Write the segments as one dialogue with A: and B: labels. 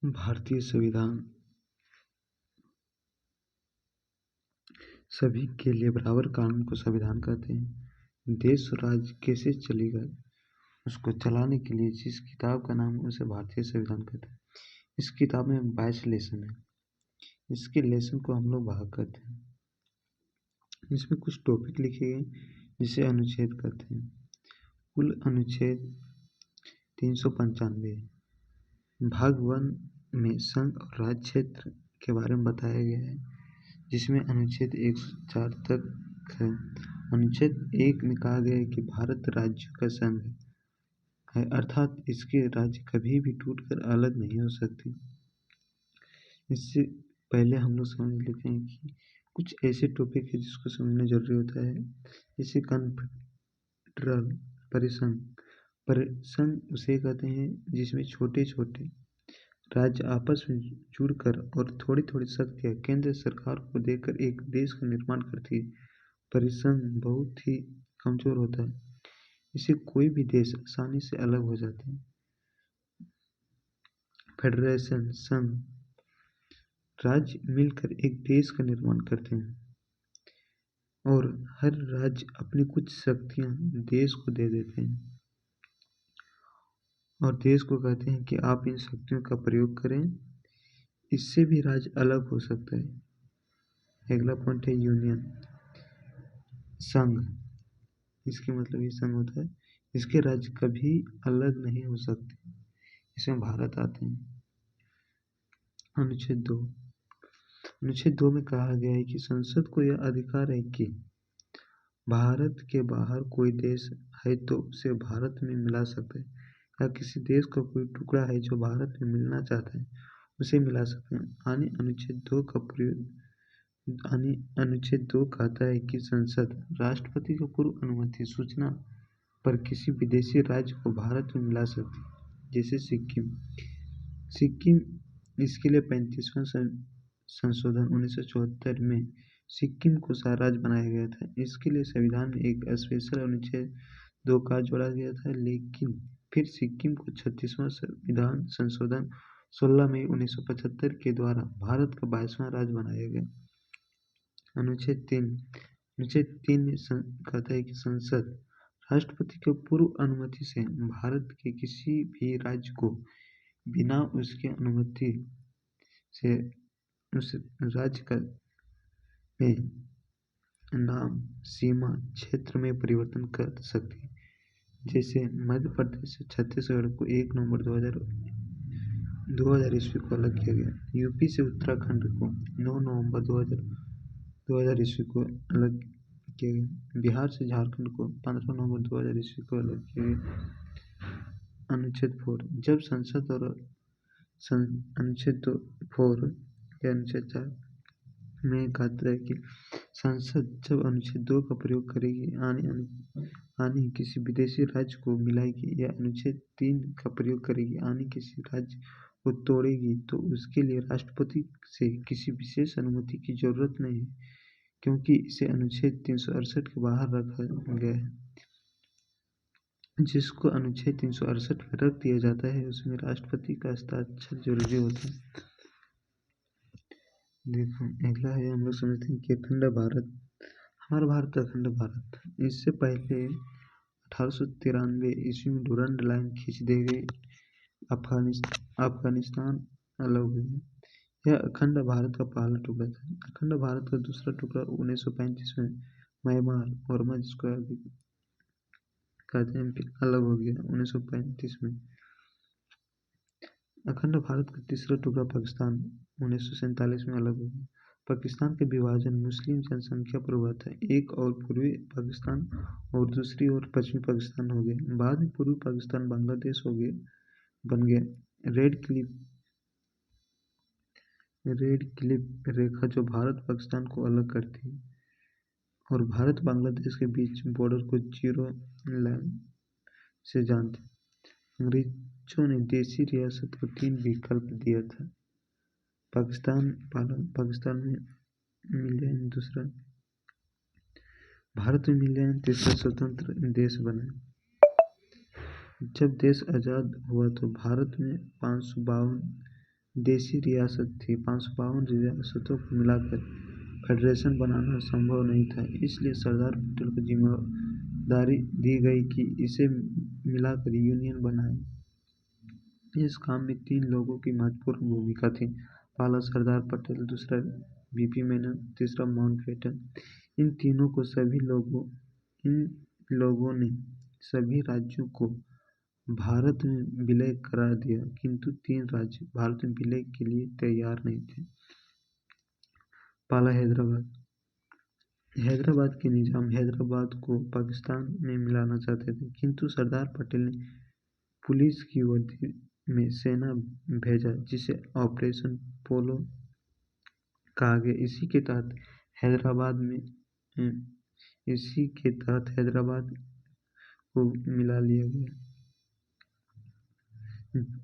A: भारतीय संविधान सभी के लिए बराबर कानून को संविधान कहते हैं। देश और राज्य कैसे चलेगा उसको चलाने के लिए जिस किताब का नाम है उसे भारतीय संविधान कहते हैं। इस किताब में 22 लेसन है। इसके लेसन को हम लोग भाग कहते हैं। इसमें कुछ टॉपिक लिखे गए जिसे अनुच्छेद कहते हैं। कुल अनुच्छेद 395 है। भाग 1 में संघ और राज्य क्षेत्र के बारे में बताया गया है, जिसमें अनुच्छेद 104 तक है। अनुच्छेद 1 में कहा गया है कि भारत राज्यों का संघ है, अर्थात इसके राज्य कभी भी टूटकर अलग नहीं हो सकते। इससे पहले हम लोग समझ लेते हैं कि कुछ ऐसे टॉपिक है जिसको समझना जरूरी होता है, जैसे कॉन्फेडरल परिसंघ। परिसंघ उसे कहते हैं जिसमें छोटे छोटे राज्य आपस में जुड़कर और थोड़ी थोड़ी शक्तियाँ केंद्र सरकार को देकर एक देश का निर्माण करती है। परिसंघ बहुत ही कमजोर होता है, इससे कोई भी देश आसानी से अलग हो जाते हैं। फेडरेशन संघ, राज्य मिलकर एक देश का निर्माण करते हैं और हर राज्य अपनी कुछ शक्तियाँ देश को दे देते हैं और देश को कहते हैं कि आप इन शक्तियों का प्रयोग करें, इससे भी राज्य अलग हो सकता है। अगला पॉइंट है यूनियन संघ। इसके मतलब ये संघ होता है, इसके राज्य कभी अलग नहीं हो सकते। इसमें भारत आते हैं। अनुच्छेद 2। अनुच्छेद 2 में कहा गया है कि संसद को यह अधिकार है कि भारत के बाहर कोई देश है तो उसे भारत में मिला सकता है, या किसी देश का कोई टुकड़ा है जो भारत में मिलना चाहता है उसे मिला सकते हैं। अनुच्छेद 2 कहता है कि संसद राष्ट्रपति को पूर्व अनुमति सूचना पर किसी विदेशी राज्य को भारत में मिला सकती है, जैसे सिक्किम। इसके लिए 35वां संशोधन 1974 में सिक्किम को राज्य बनाया गया था। इसके लिए संविधान में एक स्पेशल अनुच्छेद 2 का जोड़ा गया था, लेकिन फिर सिक्किम को 36वां संविधान संशोधन 16 मई 1975 के द्वारा भारत का 22वां राज्य बनाया गया। अनुच्छेद 3 में कहता है कि संसद राष्ट्रपति के पूर्व अनुमति से भारत के किसी भी राज्य को बिना उसके अनुमति से उस राज्य का में नाम, सीमा, क्षेत्र में परिवर्तन कर सकती है। जैसे मध्य प्रदेश से छत्तीसगढ़ को 1 नवंबर 2000 ईस्वी को अलग किया गया। यूपी से उत्तराखंड को 9 नवंबर 2000 ईस्वी को अलग किया गया। बिहार से झारखंड को 15 नवंबर 2000 ईस्वी को अलग किया गया। अनुच्छेद 4, जब संसद और अनुच्छेद 4 या अनुच्छेद 4 में कहता है कि संसद जब अनुच्छेद 2 का प्रयोग करेगी यानी किसी विदेशी राज्य को मिलाएगी, या अनुच्छेद 3 का प्रयोग करेगी यानी किसी राज्य को तोड़ेगी, तो उसके लिए राष्ट्रपति से किसी विशेष अनुमति की जरूरत नहीं है, क्योंकि इसे अनुच्छेद 368 के बाहर रखा गया है। जिसको अनुच्छेद 368 में रख दिया जाता है उसमें राष्ट्रपति का हस्ताक्षर जरूरी होता है। देखो अगला है, हम लोग समझते हैं कि अखंड भारत। हमारा भारत अखंड भारत। इससे पहले 1893 ईस्वी में डूरंड लाइन खींच दी गई, अफगानिस्तान अलग हो गया। यह अखंड भारत का पहला टुकड़ा था। अखंड भारत का दूसरा टुकड़ा 1935 में म्यांमार बर्मा जिसको कहते हैं अलग हो गया 1935 में। अखंड भारत का तीसरा टुकड़ा पाकिस्तान 1947 में अलग हो गया। पाकिस्तान के विभाजन मुस्लिम जनसंख्या पर हुआ था। एक और पूर्वी पाकिस्तान और दूसरी ओर पश्चिमी पाकिस्तान हो गए। बाद में पूर्वी पाकिस्तान बांग्लादेश बन गया। रेड क्लिफ रेखा जो भारत पाकिस्तान को अलग करती है और भारत बांग्लादेश के बीच बॉर्डर को जीरो लाइन से जानते। अंग्रेजों ने देशी रियासत को 3 विकल्प दिया था। पाकिस्तान में मिल जाए दूसरा, भारत में मिल जाए तीसरा स्वतंत्र देश बना। जब देश आज़ाद हुआ तो भारत में 552 देशी रियासत थी। 552 रियासतों को मिलाकर फेडरेशन बनाना संभव नहीं था, इसलिए सरदार पटेल को जिम्मेदारी दी गई कि इसे मिलाकर यूनियन बनाए। इस काम में 3 लोगों की महत्वपूर्ण भूमिका थी। पहला सरदार पटेल, दूसरा बीपी मेनन, तीसरा माउंटबेटन। इन लोगों ने सभी राज्यों को भारत में विलय करा दिया, किंतु 3 राज्य भारत में विलय के लिए तैयार नहीं थे। पहला हैदराबाद। हैदराबाद के निजाम हैदराबाद को पाकिस्तान में मिलाना चाहते थे, किंतु सरदार पटेल ने पुलिस की वर्दी में सेना भेजा, जिसे ऑपरेशन पोलो कहा गया। इसी के तहत हैदराबाद को मिला लिया गया।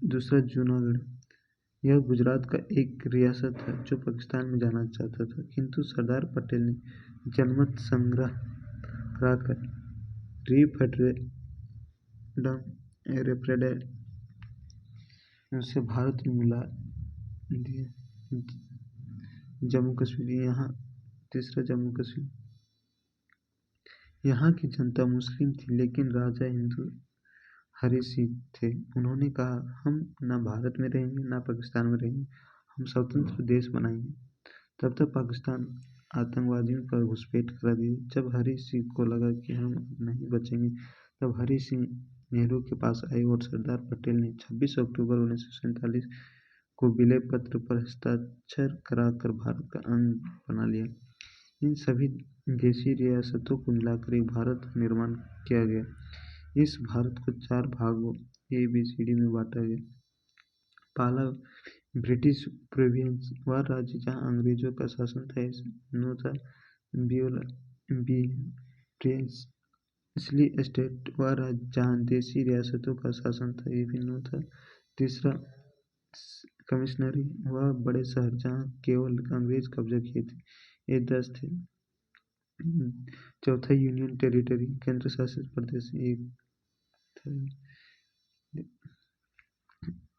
A: दूसरा, जूनागढ़। यह गुजरात का एक रियासत था जो पाकिस्तान में जाना चाहता था, किंतु सरदार पटेल ने जनमत संग्रह कराकर रेफरेंडम से भारत में मिला दिया। जम्मू कश्मीर। तीसरा, जम्मू कश्मीर। यहाँ की जनता मुस्लिम थी, लेकिन राजा हिंदू हरी सिंह थे। उन्होंने कहा, हम न भारत में रहेंगे न पाकिस्तान में रहेंगे, हम स्वतंत्र देश बनाएंगे। तब तक पाकिस्तान आतंकवादियों का घुसपैठ करा दिया। जब हरी सिंह को लगा कि हम नहीं बचेंगे, तब हरी सिंह नेहरू के पास आए और सरदार पटेल ने 26 अक्टूबर 1947 को विलय पत्र पर हस्ताक्षर कराकर भारत का अंग बना लिया। इन सभी देशी रियासतों को मिलाकर एक भारत का निर्माण किया गया। इस भारत को 4 भागों ABCD में बांटा गया। पहला, ब्रिटिश प्रोविंस, वह राज्य जहाँ अंग्रेजों का शासन था, नो था। ब्रिटेन्स इसलिए स्टेट, वह राज्य जहाँ देशी रियासतों का शासन था, ये भी नो था। तीसरा, कमिश्नरी, वह बड़े शहर जहाँ केवल अंग्रेज कब्जा किए थे, ये 10 थे। चौथा, यूनियन टेरिटरी, केंद्र शासित प्रदेश, एक था।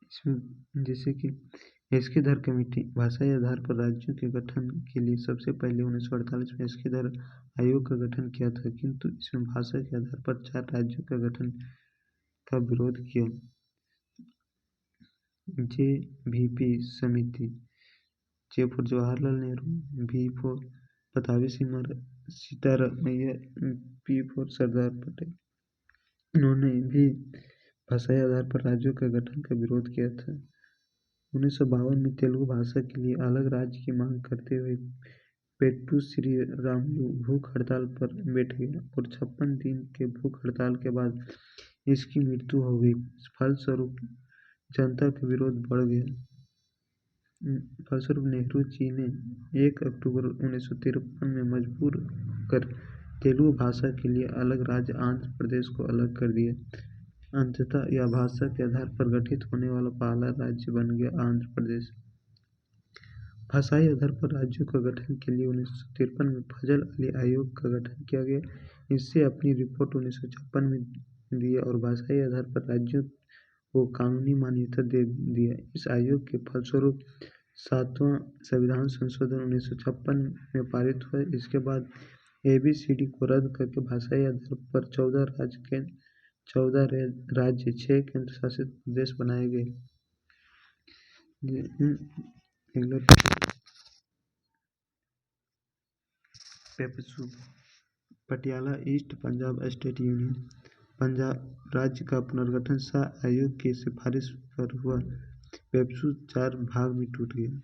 A: इसमें जैसे कि एस्केदर कमेटी, भाषाई आधार पर राज्यों के गठन के लिए सबसे पहले 1948 में एस्केदर आयोग का गठन किया था, किंतु इसमें भाषा के आधार पर 4 राज्यों का गठन का विरोध किया। JVP समिति, J for Jawaharlal Nehru, V for Pattabhi Sitaramayya, P for Sardar Patel. उन्होंने भी भाषाई आधार पर राज्यों का गठन का विरोध किया था। 1952 में तेलुगु भाषा के लिए अलग राज्य की मांग करते हुए पेट्टू श्रीरामुलु भूख हड़ताल पर बैठ गया और 56 दिन के भूख हड़ताल के बाद इसकी मृत्यु हो गई। फलस्वरूप जनता का विरोध बढ़ गया। फलस्वरूप नेहरू जी ने 1 अक्टूबर 1953 में मजबूर कर तेलुगु भाषा के लिए अलग राज्य आंध्र प्रदेश को अलग कर दिया। अंततः यह भाषा के आधार पर गठित होने वाला पहला राज्य बन गया आंध्र प्रदेश। भाषाई आधार पर राज्यों का गठन के लिए 1953 में फजल अली आयोग का गठन किया गया। इससे अपनी रिपोर्ट 1956 में दिया और भाषाई आधार पर राज्यों को कानूनी मान्यता दे दिया। इस आयोग के फलस्वरूप 7वां संविधान संशोधन 1956 में पारित हुआ। इसके बाद ABCD को रद्द करके भाषाई आधार पर 14 राज्य 6 केंद्र शासित प्रदेश बनाए गए। PEPSU, Patiala east Punjab state union, Punjab राज्य का पुनर्गठन शाह आयोग की सिफारिश पर हुआ। पेप्सू 4 भाग में टूट गया।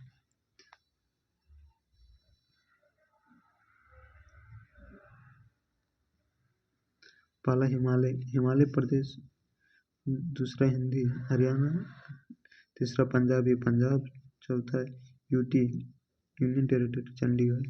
A: पहला, हिमालय प्रदेश, दूसरा हिंदी हरियाणा, तीसरा पंजाबी पंजाब, चौथा UT यूनियन टेरिटरी चंडीगढ़।